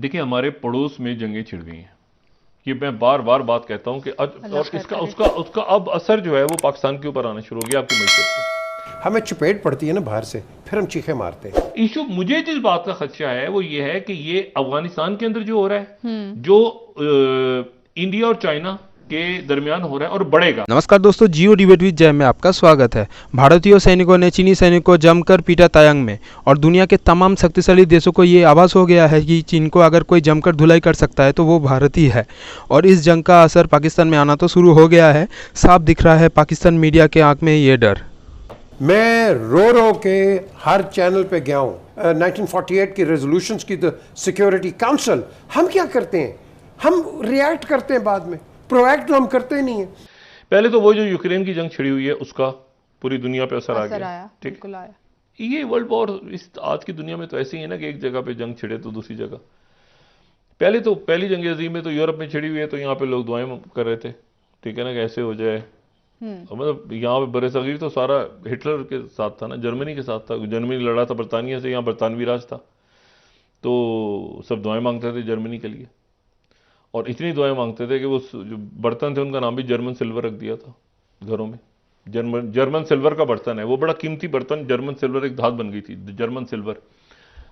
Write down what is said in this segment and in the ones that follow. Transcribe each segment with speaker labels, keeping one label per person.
Speaker 1: देखिए, हमारे पड़ोस में जंगें छिड़ गई हैं। ये मैं बार बार बात कहता हूं कि और इसका उसका उसका अब असर जो है वो पाकिस्तान के ऊपर आना शुरू हो गया, आपकी मैशत पे।
Speaker 2: हमें चपेट पड़ती है ना बाहर से, फिर हम चीखे मारते हैं।
Speaker 1: इशू मुझे जिस बात का खदशा है वो ये है कि ये अफगानिस्तान के अंदर जो हो रहा है, जो इंडिया और चाइना के दरमियान हो रहा है और बढ़ेगा।
Speaker 3: नमस्कार दोस्तों, जियो डिबेट विद जय में आपका स्वागत है। भारतीय सैनिकों ने चीनी सैनिकों को जमकर पीटा तायांग में, और दुनिया के तमाम शक्तिशाली देशों को ये आभास हो गया है कि चीन को अगर कोई जमकर धुलाई कर सकता है तो वो भारत ही है। और इस जंग का असर पाकिस्तान में आना तो शुरू हो गया है। साफ दिख रहा है पाकिस्तान मीडिया के आंख में ये डर।
Speaker 2: मैं रो रो के हर चैनल पे गया हूँ। 1948 की रेजोल्यूशंस की, द सिक्योरिटी काउंसिल। हम क्या करते हैं? हम रिएक्ट करते हैं बाद में, प्रोएक्ट तो हम करते नहीं हैं।
Speaker 1: पहले तो वो जो यूक्रेन की जंग छिड़ी हुई है उसका पूरी दुनिया पे असर आ गया। ठीक, ये वर्ल्ड वॉर इस आज की दुनिया में तो ऐसे ही है ना कि एक जगह पे जंग छिड़े तो दूसरी जगह। पहले तो पहली जंग अजीम में तो यूरोप में छिड़ी हुई है, तो यहाँ पे लोग दुआएं कर रहे थे, ठीक है ना, कैसे हो जाए। मतलब यहाँ पे बरसगीर तो सारा हिटलर के साथ था ना, जर्मनी के साथ था। जर्मनी लड़ा था बरतानिया से, यहाँ बरतानवी राज था, तो सब दुआएं मांगते थे जर्मनी के लिए। और इतनी दुआएं मांगते थे कि वो जो बर्तन थे उनका नाम भी जर्मन सिल्वर रख दिया था घरों में। जर्मन सिल्वर का बर्तन है वो, बड़ा कीमती बर्तन। जर्मन सिल्वर एक धात बन गई थी जर्मन सिल्वर,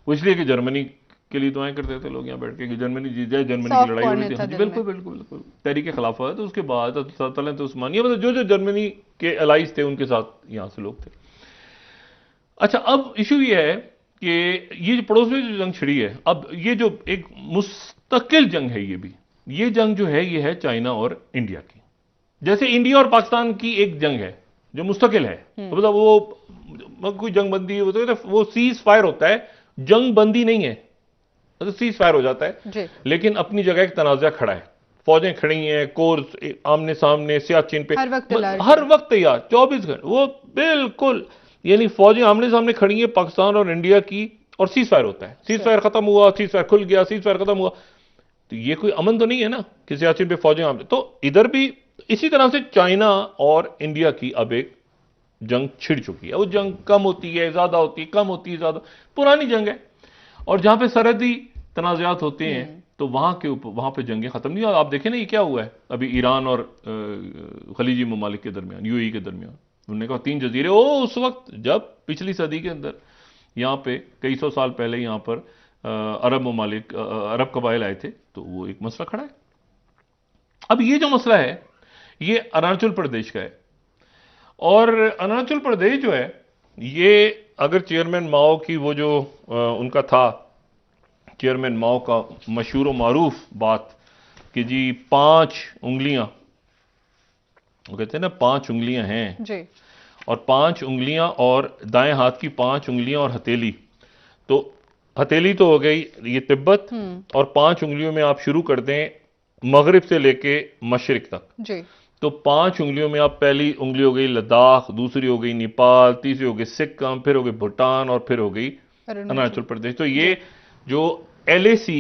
Speaker 1: वो इसलिए कि जर्मनी के लिए दुआएं करते थे लोग यहाँ बैठ के कि जर्मनी जीत जाए। जर्मनी की लड़ाई हो रही थी, हाँ जी, बिल्कुल बिल्कुल बिल्कुल तहरीक के खिलाफ हुआ। तो उसके बाद सल्तनत उस्मानिया, मतलब जो जो जर्मनी के अलाइज थे उनके साथ यहाँ से लोग थे। अच्छा, अब इशू ये है कि ये जो पड़ोस में जो जंग छिड़ी है, अब ये जो एक मुस्तकिल जंग है, ये जंग जो है ये है चाइना और इंडिया की। जैसे इंडिया और पाकिस्तान की एक जंग है जो मुस्तकिल है, तो मतलब वो कोई जंग बंदी वो सीज फायर होता है, जंग बंदी नहीं है, तो सीज फायर हो जाता है, लेकिन अपनी जगह एक तनाज़ा खड़ा है। फौजें खड़ी हैं, कोर्स आमने सामने सियाचिन पे, हर वक्त तैयार 24 घंटे, वो बिल्कुल, यानी फौजें आमने सामने खड़ी हैं पाकिस्तान और इंडिया की, और सीज फायर होता है। सीज फायर खत्म हुआ, सीज फायर खुल गया, सीज फायर खत्म हुआ, तो ये कोई अमन तो नहीं है ना कि सियाचिन पे फौजें आमने। तो इधर भी इसी तरह से चाइना और इंडिया की अब एक जंग छिड़ चुकी है। वो जंग कम होती है, ज्यादा होती है, कम होती है, ज्यादा, पुरानी जंग है। और जहां पे सरहदी तनाज़ात होते हैं तो वहां के ऊपर, वहां पे जंगें खत्म नहीं। आप देखें ना ये क्या हुआ है अभी ईरान और खलीजी ममालिक के दरमियान, यूएई के दरमियान। उन्होंने कहा 3 जजीरे, उस वक्त जब पिछली सदी के अंदर यहाँ पे कई सौ साल पहले यहाँ पर अरब ममालिक, अरब कबाइल आए थे, तो वो एक मसला खड़ा है। अब ये जो मसला है ये अरुणाचल प्रदेश का है, और अरुणाचल प्रदेश जो है ये, अगर चेयरमैन माओ की वो जो उनका था, चेयरमैन माओ का मशहूर व मारूफ बात कि जी 5 उंगलियां, वो कहते हैं ना 5 उंगलियां हैं जी, और 5 उंगलियां, और दाएं हाथ की 5 उंगलियां और हथेली, तो हथेली तो हो गई ये तिब्बत, और 5 उंगलियों में आप शुरू कर दें मगरिब से लेके मशरिक तक जी। तो 5 उंगलियों में आप, पहली उंगली हो गई लद्दाख, दूसरी हो गई नेपाल, तीसरी हो गई सिक्किम, फिर हो गई भूटान, और फिर हो गई अरुणाचल प्रदेश। तो ये जो LAC,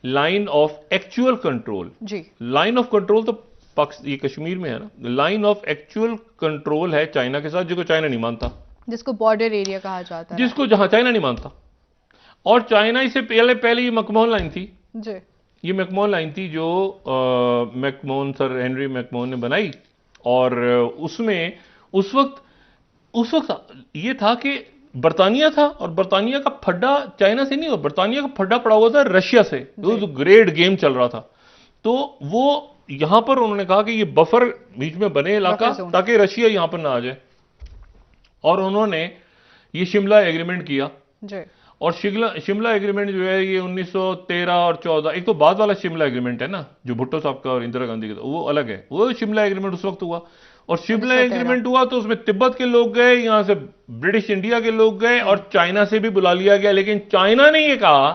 Speaker 1: line of actual control जी, लाइन ऑफ कंट्रोल तो ये कश्मीर में है ना, लाइन ऑफ एक्चुअल कंट्रोल है चाइना के साथ, जिसको चाइना नहीं मानता, जिसको बॉर्डर एरिया कहा जाता है, जिसको जहां चाइना नहीं मानता। और चाइना इससे पहले ये मैकमोहन लाइन थी जी, ये मैकमोहन लाइन थी जो मैकमोहन, सर हेनरी मैकमोहन ने बनाई। और उसमें उस वक्त ये था कि बर्तानिया था, और बर्तानिया का फड्डा चाइना से नहीं हुआ, बर्तानिया का फड्डा पड़ा हुआ था रशिया से, जो ग्रेट गेम चल रहा था। तो वो यहां पर उन्होंने कहा कि ये बफर बीच में बने इलाका, ताकि रशिया यहां पर ना आ जाए। और उन्होंने ये शिमला एग्रीमेंट किया जी। और शिमला एग्रीमेंट जो है ये 1913 और 14, एक तो बाद वाला शिमला एग्रीमेंट है ना जो भुट्टो साहब का और इंदिरा गांधी का, वो अलग है। वो शिमला एग्रीमेंट उस वक्त हुआ, और शिमला एग्रीमेंट हुआ तो उसमें तिब्बत के लोग गए, यहां से ब्रिटिश इंडिया के लोग गए, और चाइना से भी बुला लिया गया। लेकिन चाइना ने ये कहा,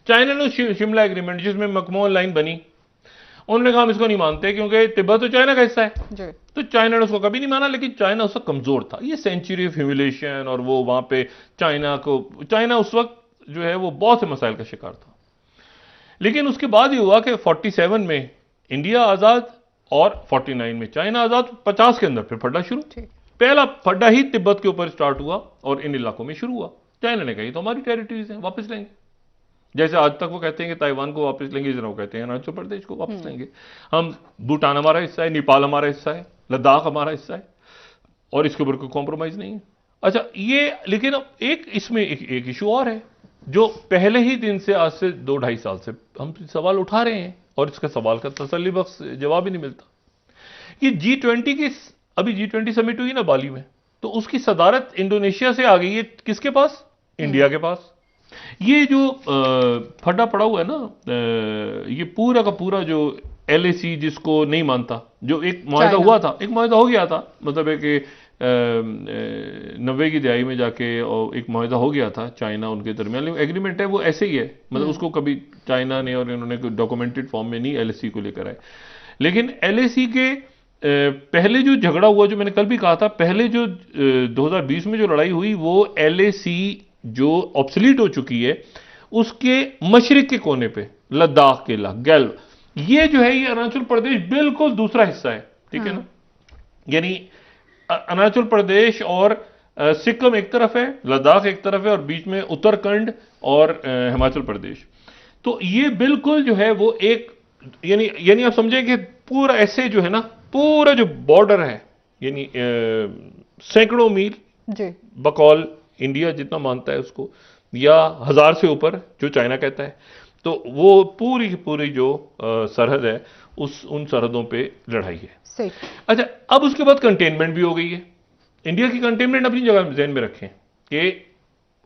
Speaker 1: चाइना ने शिमला एग्रीमेंट जिसमें मैकमोहन लाइन बनी, उन्होंने कहा हम इसको नहीं मानते क्योंकि तिब्बत तो चाइना का हिस्सा है। तो चाइना ने उसको कभी नहीं माना, लेकिन चाइना उस वक्त कमजोर था, ये सेंचुरी ऑफ ह्यूमिलेशन, और वो वहां पे चाइना उस वक्त जो है वो बहुत से मसाइल का शिकार था। लेकिन उसके बाद ये हुआ कि 47 में इंडिया आजाद और 49 में चाइना आजाद, 50 के अंदर फिर फड्डा शुरू। पहला फड्डा ही तिब्बत के ऊपर स्टार्ट हुआ और इन इलाकों में शुरू हुआ। चाइना ने कहा तो हमारी टेरिटरीज हैं, वापस लेंगे। जैसे आज तक वो कहते हैं कि ताइवान को वापस लेंगे, इस तरह वो कहते हैं अरुणाचल प्रदेश को वापस लेंगे। हम भूटान हमारा हिस्सा है, नेपाल हमारा हिस्सा है, लद्दाख हमारा हिस्सा है, और इसके ऊपर कोई कॉम्प्रोमाइज नहीं है। अच्छा, ये लेकिन अब एक इसमें एक इशू और है जो पहले ही दिन से, आज से 2-2.5 साल से हम सवाल उठा रहे हैं और इसका सवाल का तसल्ली बख्श जवाब ही नहीं मिलता। ये G20 की, अभी G20 समिट हुई ना बाली में, तो उसकी सदारत इंडोनेशिया से आ गई है, किसके पास? इंडिया के पास। ये जो फटा पड़ा हुआ है ना, ये पूरा का पूरा जो LAC जिसको नहीं मानता, जो एक मुआहदा हुआ था, एक मुआहदा हो गया था, मतलब एक 90 की दहाई में जाके और एक मुआहदा हो गया था चाइना उनके दरमियान, एग्रीमेंट है वो ऐसे ही है, मतलब उसको कभी चाइना ने और इन्होंने डॉक्यूमेंटेड फॉर्म में नहीं LAC को लेकर आए। लेकिन LAC के पहले जो झगड़ा हुआ, जो मैंने कल भी कहा था, पहले जो 2020 में जो लड़ाई हुई, वो LAC जो ऑब्सलीट हो चुकी है, उसके मशरिक के कोने पे लद्दाख के गैल्व, ये जो है, ये अरुणाचल प्रदेश बिल्कुल दूसरा हिस्सा है, ठीक है ना। यानी अरुणाचल प्रदेश और सिक्किम एक तरफ है, लद्दाख एक तरफ है, और बीच में उत्तराखंड और हिमाचल प्रदेश। तो ये बिल्कुल जो है वो एक, यानी आप समझें कि पूरा ऐसे जो है ना, पूरा जो बॉर्डर है, यानी सैकड़ों मील बकौल इंडिया जितना मानता है उसको, या 1000 से ऊपर जो चाइना कहता है, तो वो पूरी की पूरी जो सरहद है, उन सरहदों पे लड़ाई है। सही। अच्छा, अब उसके बाद कंटेनमेंट भी हो गई है। इंडिया की कंटेनमेंट अपनी जगह ज़हन में रखें कि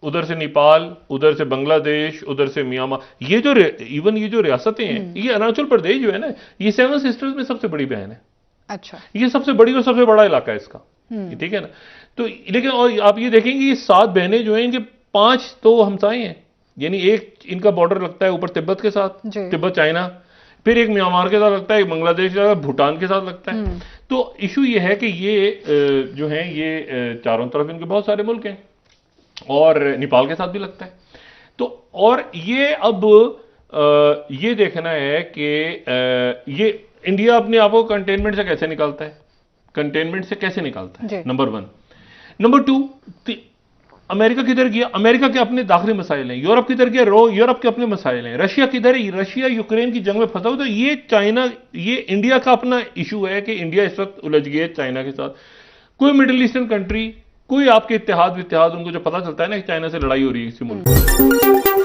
Speaker 1: उधर से नेपाल, उधर से बांग्लादेश, उधर से म्यांमार, ये जो इवन ये जो रियासतें हैं, ये अरुणाचल प्रदेश जो है ना, ये 7 सिस्टर्स में सबसे बड़ी बहन है। अच्छा, ये सबसे बड़ी और सबसे बड़ा इलाका है इसका, ठीक है ना। तो लेकिन और आप ये देखेंगे, ये 7 बहनें जो हैं, इनके 5 तो हमसाए हैं, यानी एक इनका बॉर्डर लगता है ऊपर तिब्बत के साथ, तिब्बत चाइना, फिर एक म्यांमार के साथ लगता है, एक बांग्लादेश के साथ, भूटान के साथ लगता है। तो इशू ये है कि ये जो है, ये चारों तरफ इनके बहुत सारे मुल्क हैं, और नेपाल के साथ भी लगता है। तो और ये अब ये देखना है कि ये इंडिया अपने आप को कंटेनमेंट से कैसे निकालता है, कंटेनमेंट से कैसे निकालता है, नंबर 1। नंबर 2, अमेरिका किधर गया? अमेरिका के अपने दाखिली मसाइल हैं। यूरोप किधर गया? यूरोप के अपने मसाइल हैं। रशिया किधर है? रशिया यूक्रेन की जंग में फंसा हुआ। तो ये चाइना, ये इंडिया का अपना इशू है कि इंडिया इस वक्त उलझ गया है चाइना के साथ। कोई मिडिल ईस्टर्न कंट्री, कोई आपके इत्तेहाद उनको जो पता चलता है ना कि चाइना से लड़ाई हो रही है किसी मुल्क में,